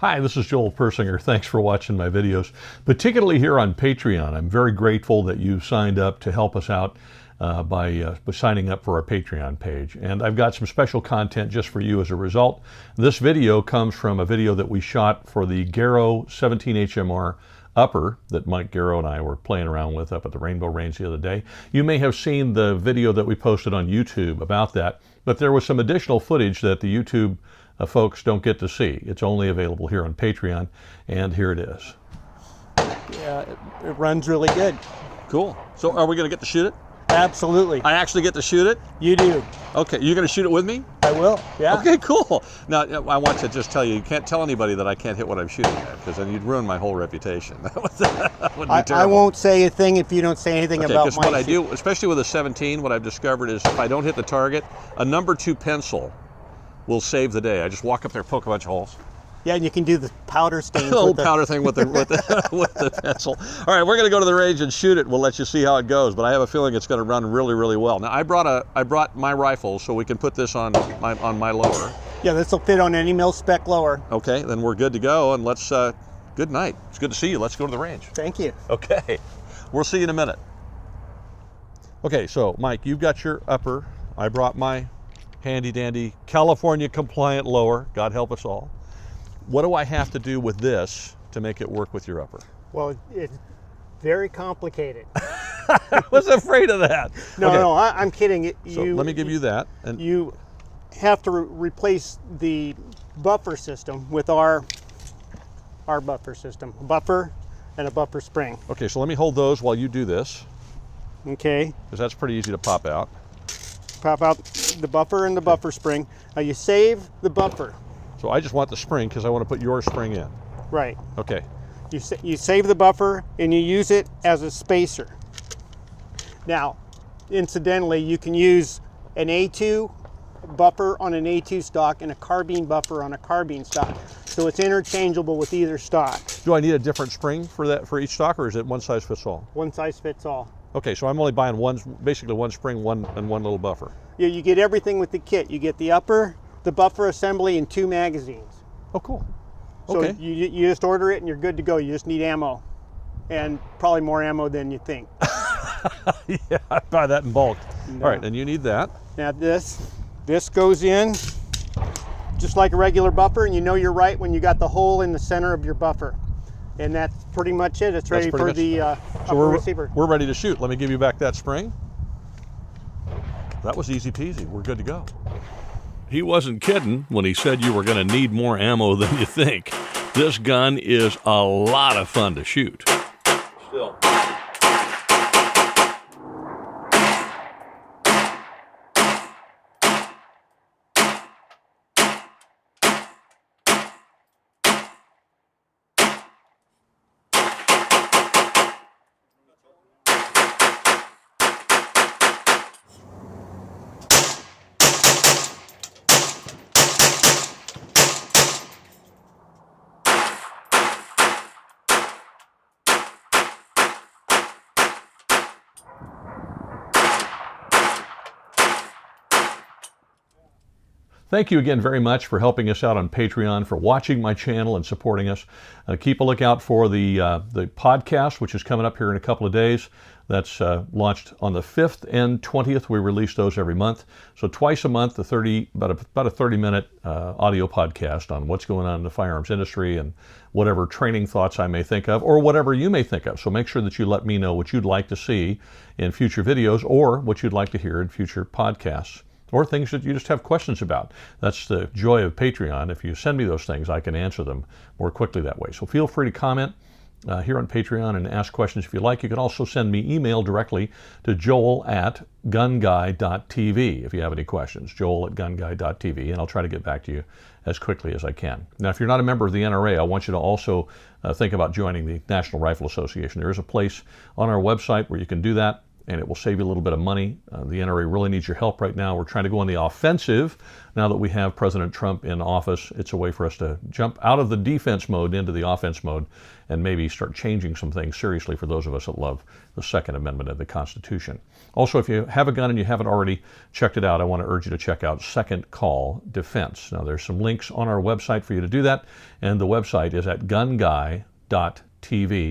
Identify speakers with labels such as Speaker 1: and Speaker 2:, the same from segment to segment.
Speaker 1: Hi, this is Joel Persinger. Thanks for watching my videos, particularly here on Patreon. I'm very grateful that you signed up to help us out by signing up for our Patreon page. And I've got some special content just for you as a result. This video comes from a video that we shot for the Garrow 17 HMR upper that Mike Garrow and I were playing around with up at the Rainbow Range the other day. You may have seen the video that we posted on YouTube about that, but there was some additional footage that the YouTube folks don't get to see. It's only available here on Patreon, and here it is.
Speaker 2: Yeah, it runs really good.
Speaker 1: Cool. So are we going to get to shoot it?
Speaker 2: Absolutely.
Speaker 1: I actually get to shoot it?
Speaker 2: You do.
Speaker 1: Okay, you're going to shoot it with me?
Speaker 2: I will, yeah.
Speaker 1: Okay, cool. Now, I want to just tell you, you can't tell anybody that I can't hit what I'm shooting at, because then you'd ruin my whole reputation. That would be terrible.
Speaker 2: I won't say a thing if you don't say anything about my
Speaker 1: because what I do, especially with a 17, what I've discovered is if I don't hit the target, a number 2 pencil will save the day. I just walk up there, poke a bunch of holes.
Speaker 2: Yeah, and you can do the powder stain.
Speaker 1: The old powder thing with the with the pencil. All right, we're going to go to the range and shoot it. We'll let you see how it goes, but I have a feeling it's going to run really, really well. Now, I brought my rifle so we can put this on my lower.
Speaker 2: Yeah, this will fit on any mil-spec lower.
Speaker 1: Okay, then we're good to go, and let's. Good night. It's good to see you. Let's go to the range.
Speaker 2: Thank you.
Speaker 1: Okay, we'll see you in a minute. Okay, so Mike, you've got your upper. I brought my handy dandy California compliant lower. God help us all. What do I have to do with this to make it work with your upper?
Speaker 2: Well, it's very complicated.
Speaker 1: I was afraid of that.
Speaker 2: No,
Speaker 1: okay.
Speaker 2: no, I'm kidding.
Speaker 1: So let me give you that. And
Speaker 2: you have to replace the buffer system with our buffer system. A buffer and a buffer spring.
Speaker 1: Okay, so let me hold those while you do this.
Speaker 2: Okay.
Speaker 1: Because that's pretty easy to pop out.
Speaker 2: Pop out the buffer and the buffer spring. Now you save the buffer.
Speaker 1: So I just want the spring because I want to put your spring in.
Speaker 2: Right.
Speaker 1: Okay.
Speaker 2: You save the buffer and you use it as a spacer. Now, incidentally, you can use an A2 buffer on an A2 stock and a carbine buffer on a carbine stock. So it's interchangeable with either stock.
Speaker 1: Do I need a different spring for each stock, or is it one size fits all?
Speaker 2: One size fits all.
Speaker 1: Okay, so I'm only buying basically one spring, and one little buffer.
Speaker 2: Yeah, you get everything with the kit. You get the upper, the buffer assembly, and 2 magazines.
Speaker 1: Oh, cool.
Speaker 2: Okay. So you just order it and you're good to go. You just need ammo, and probably more ammo than you think.
Speaker 1: Yeah, I buy that in bulk. No. All right, and you need that.
Speaker 2: Now this goes in just like a regular buffer, and you know you're right when you got the hole in the center of your buffer. And that's pretty much it. It's ready for the upper receiver.
Speaker 1: We're ready to shoot. Let me give you back that spring. That was easy peasy. We're good to go. He wasn't kidding when he said you were going to need more ammo than you think. This gun is a lot of fun to shoot. Still. Thank you again very much for helping us out on Patreon, for watching my channel and supporting us. Keep a lookout for the podcast, which is coming up here in a couple of days. That's launched on the 5th and 20th. We release those every month. So twice a month, about a 30-minute audio podcast on what's going on in the firearms industry and whatever training thoughts I may think of, or whatever you may think of. So make sure that you let me know what you'd like to see in future videos, or what you'd like to hear in future podcasts, or things that you just have questions about. That's the joy of Patreon. If you send me those things, I can answer them more quickly that way. So feel free to comment here on Patreon and ask questions if you like. You can also send me email directly to joel@gunguy.tv if you have any questions, joel@gunguy.tv, and I'll try to get back to you as quickly as I can. Now, if you're not a member of the NRA, I want you to also think about joining the National Rifle Association. There is a place on our website where you can do that. and it will save you a little bit of money. The NRA really needs your help right now. We're trying to go on the offensive now that we have President Trump in office. It's a way for us to jump out of the defense mode into the offense mode and maybe start changing some things seriously for those of us that love the Second Amendment of the Constitution. Also, if you have a gun and you haven't already checked it out, I want to urge you to check out Second Call Defense. Now, there's some links on our website for you to do that, and the website is at GunGuy.tv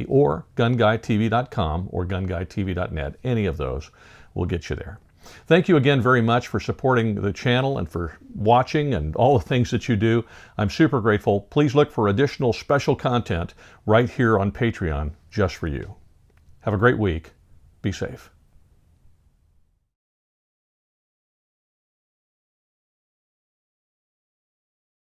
Speaker 1: or GunGuyTV.com or GunGuyTV.net. Any of those will get you there. Thank you again very much for supporting the channel and for watching and all the things that you do. I'm super grateful. Please look for additional special content right here on Patreon just for you. Have a great week. Be safe.